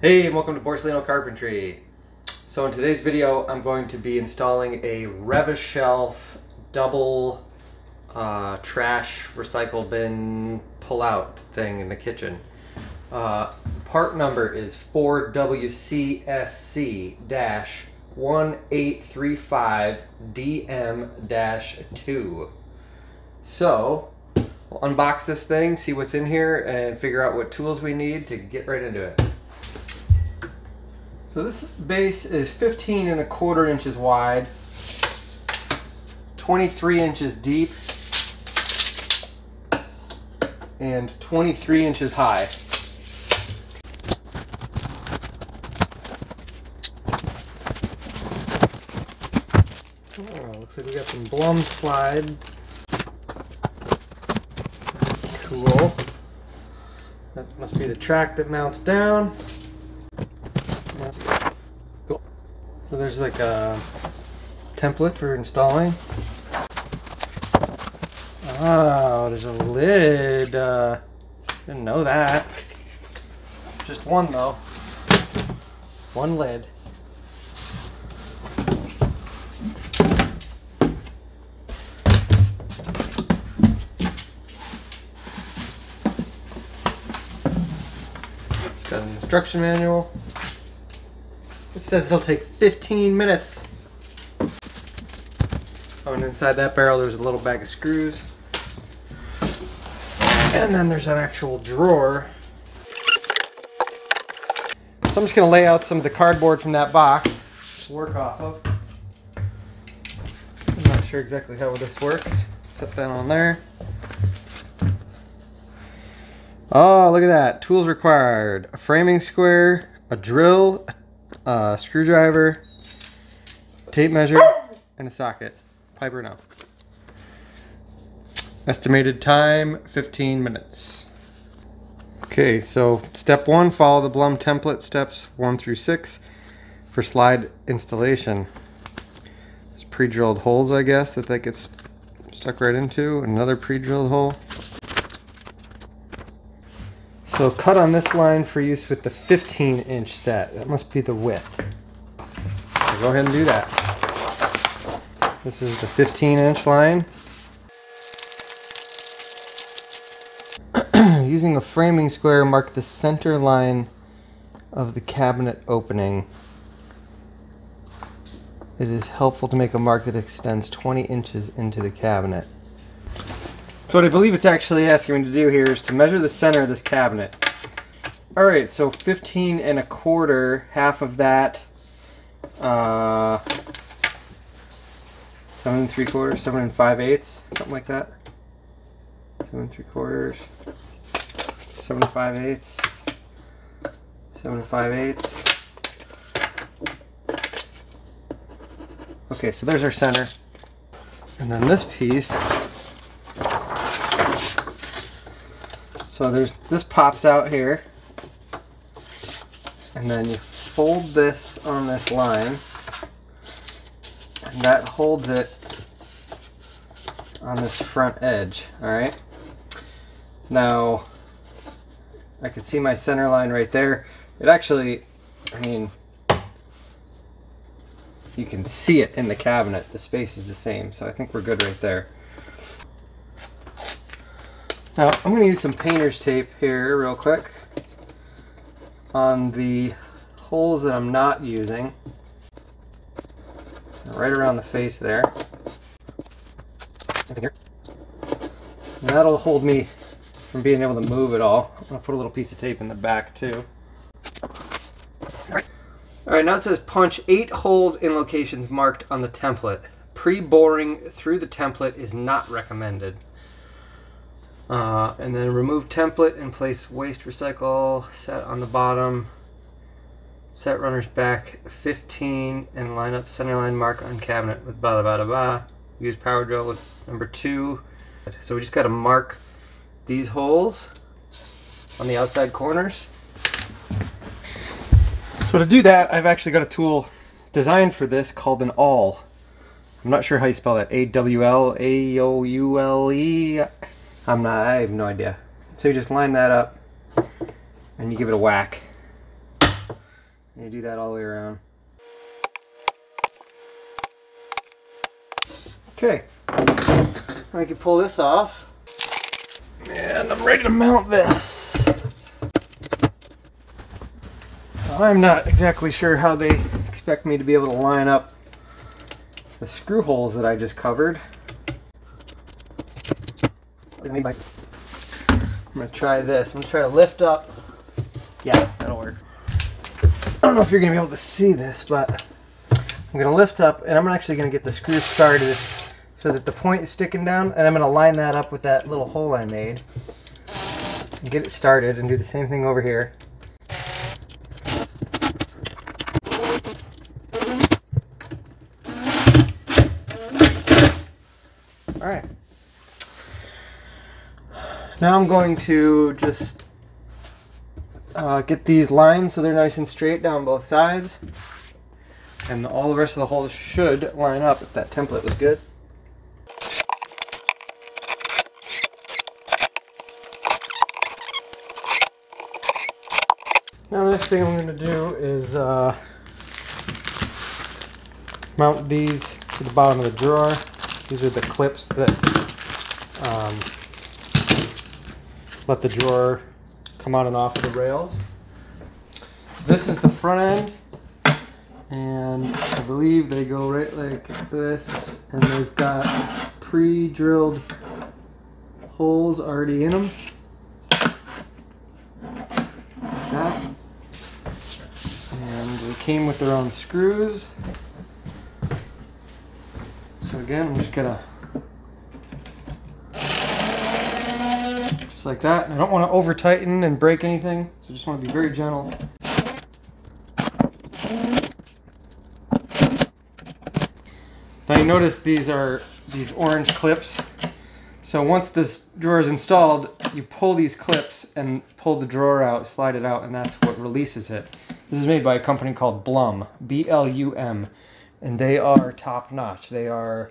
Hey, and welcome to Borsellino Carpentry. So in today's video, I'm going to be installing a Rev-A-Shelf double trash recycle bin pull-out thing in the kitchen. Part number is 4WCSC-1835DM-2. So we'll unbox this thing, see what's in here, and figure out what tools we need to get right into it. So this base is 15¼ inches wide, 23 inches deep, and 23 inches high. Oh, looks like we got some Blum slide. Cool. That must be the track that mounts down. Cool. So there's like a template for installing. Oh, there's a lid. Didn't know that. Just one though. One lid. Got an instruction manual. It says it'll take 15 minutes. Oh, and inside that barrel there's a little bag of screws. And then there's an actual drawer. So I'm just going to lay out some of the cardboard from that box to work off of. I'm not sure exactly how this works. Set that on there. Oh, look at that. Tools required. A framing square, a drill, a screwdriver, tape measure, and a socket. Piper no. Estimated time 15 minutes. Okay, so step 1, follow the Blum template steps 1 through 6 for slide installation. There's pre-drilled holes, I guess, that gets stuck right into. Another pre-drilled hole. So cut on this line for use with the 15-inch set. That must be the width. So go ahead and do that. This is the 15-inch line. Using a framing square, mark the center line of the cabinet opening. It is helpful to make a mark that extends 20 inches into the cabinet. So what I believe it's actually asking me to do here is to measure the center of this cabinet. Alright, so 15¼ half of that, 7 3/4, 7 5/8, something like that. 7 3/4, 7 5/8, 7 5/8. Okay, so there's our center. And then this piece, so this pops out here, and then you fold this on this line, and that holds it on this front edge. Alright, now I can see my center line right there. It actually, I mean, you can see it in the cabinet. The space is the same, so I think we're good right there. Now I'm going to use some painter's tape here real quick on the holes that I'm not using, right around the face there. And that'll hold me from being able to move it all. I'm going to put a little piece of tape in the back too. Alright, now it says punch 8 holes in locations marked on the template. Pre-boring through the template is not recommended. And then remove template and place waste recycle set on the bottom. Set runners back 15 and line up center line mark on cabinet with blah blah blah blah. Use power drill with number 2. So we just got to mark these holes on the outside corners. So to do that, I've actually got a tool designed for this called an awl. I'm not sure how you spell that. A-W-L-A-O-U-L-E. I have no idea. So you just line that up and you give it a whack. And you do that all the way around. Okay, I can pull this off. And I'm ready to mount this. I'm not exactly sure how they expect me to be able to line up the screw holes that I just covered. I'm gonna try this. I'm gonna try to lift up. Yeah, that'll work. I don't know if you're gonna be able to see this, but I'm gonna lift up and I'm actually gonna get the screw started so that the point is sticking down, and I'm gonna line that up with that little hole I made and get it started and do the same thing over here. Alright. Now I'm going to just get these lines so they're nice and straight down both sides. And all the rest of the holes should line up if that template was good. Now the next thing I'm going to do is mount these to the bottom of the drawer. These are the clips that let the drawer come on and off of the rails. This is the front end, and I believe they go right like this, and they've got pre-drilled holes already in them. Like that. And they came with their own screws. So again, I'm just gonna, just like that. I don't want to over tighten and break anything, so I just want to be very gentle. Now you notice these are these orange clips. So once this drawer is installed, you pull these clips and pull the drawer out, slide it out, and that's what releases it. This is made by a company called Blum, B-L-U-M, and they are top notch. They are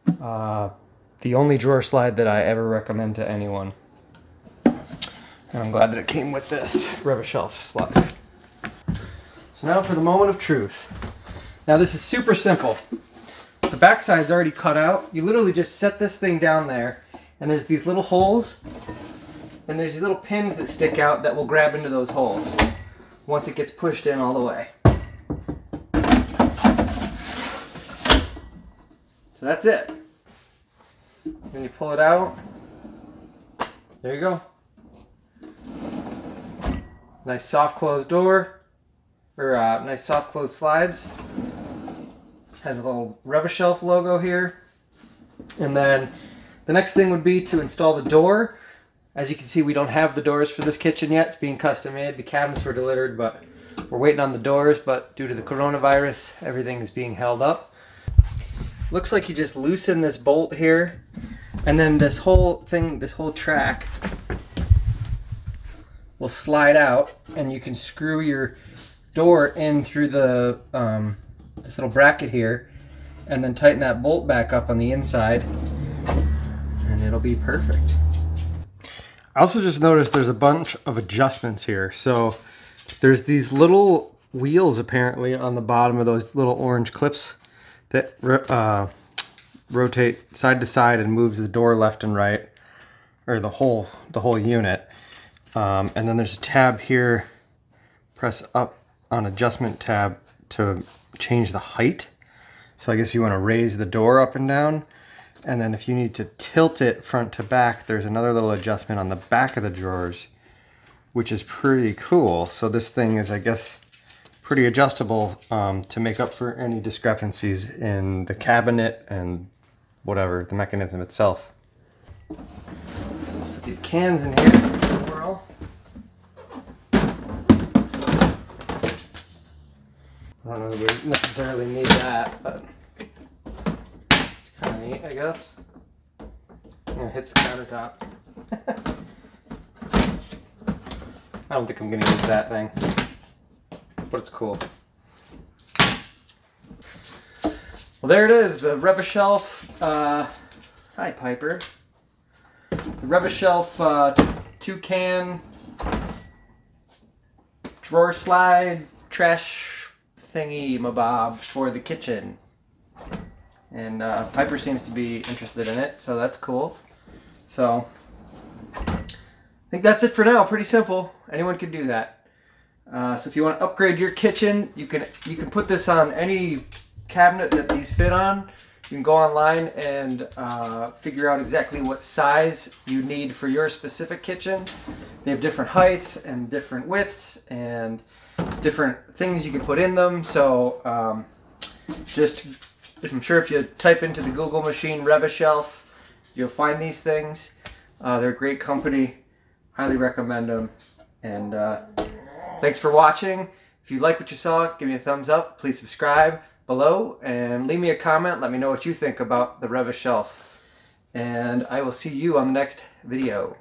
the only drawer slide that I ever recommend to anyone. And I'm glad that it came with this Rev-A-Shelf slide. So now for the moment of truth. Now this is super simple. The back side's already cut out. You literally just set this thing down there, and there's these little holes, and there's these little pins that stick out that will grab into those holes once it gets pushed in all the way. So that's it. Then you pull it out. There you go. Nice soft closed door, or nice soft closed slides. Has a little Rev-A-Shelf logo here. And then the next thing would be to install the door. As you can see, we don't have the doors for this kitchen yet. It's being custom made. The cabinets were delivered, but we're waiting on the doors. But due to the coronavirus, everything is being held up. Looks like you just loosen this bolt here, and then this whole thing, this whole track will slide out, and you can screw your door in through the this little bracket here, and then tighten that bolt back up on the inside, and it'll be perfect. I also just noticed there's a bunch of adjustments here. So there's these little wheels apparently on the bottom of those little orange clips that rotate side to side and moves the door left and right, or the whole unit. And then there's a tab here. Press up on adjustment tab to change the height. So I guess you want to raise the door up and down. And then if you need to tilt it front to back, there's another little adjustment on the back of the drawers, which is pretty cool. So this thing is, I guess, pretty adjustable to make up for any discrepancies in the cabinet and whatever, the mechanism itself. So let's put these cans in here. I don't know that we necessarily need that, but it's kind of neat, I guess. It hits the countertop. I don't think I'm going to use that thing, but it's cool. Well, there it is, the Rev-A-Shelf, hi Piper, the Rev-A-Shelf 2-can drawer slide trash thingy mabob for the kitchen. And Piper seems to be interested in it, so that's cool. So I think that's it for now. Pretty simple. Anyone can do that. So if you want to upgrade your kitchen, you can put this on any cabinet that these fit on. You can go online and figure out exactly what size you need for your specific kitchen. They have different heights and different widths and different things you can put in them. So I'm sure if you type into the Google machine Rev-A-Shelf, you'll find these things. They're a great company. Highly recommend them. And thanks for watching. If you like what you saw, give me a thumbs up. Please subscribe below and leave me a comment. Let me know what you think about the Rev-A-Shelf. And I will see you on the next video.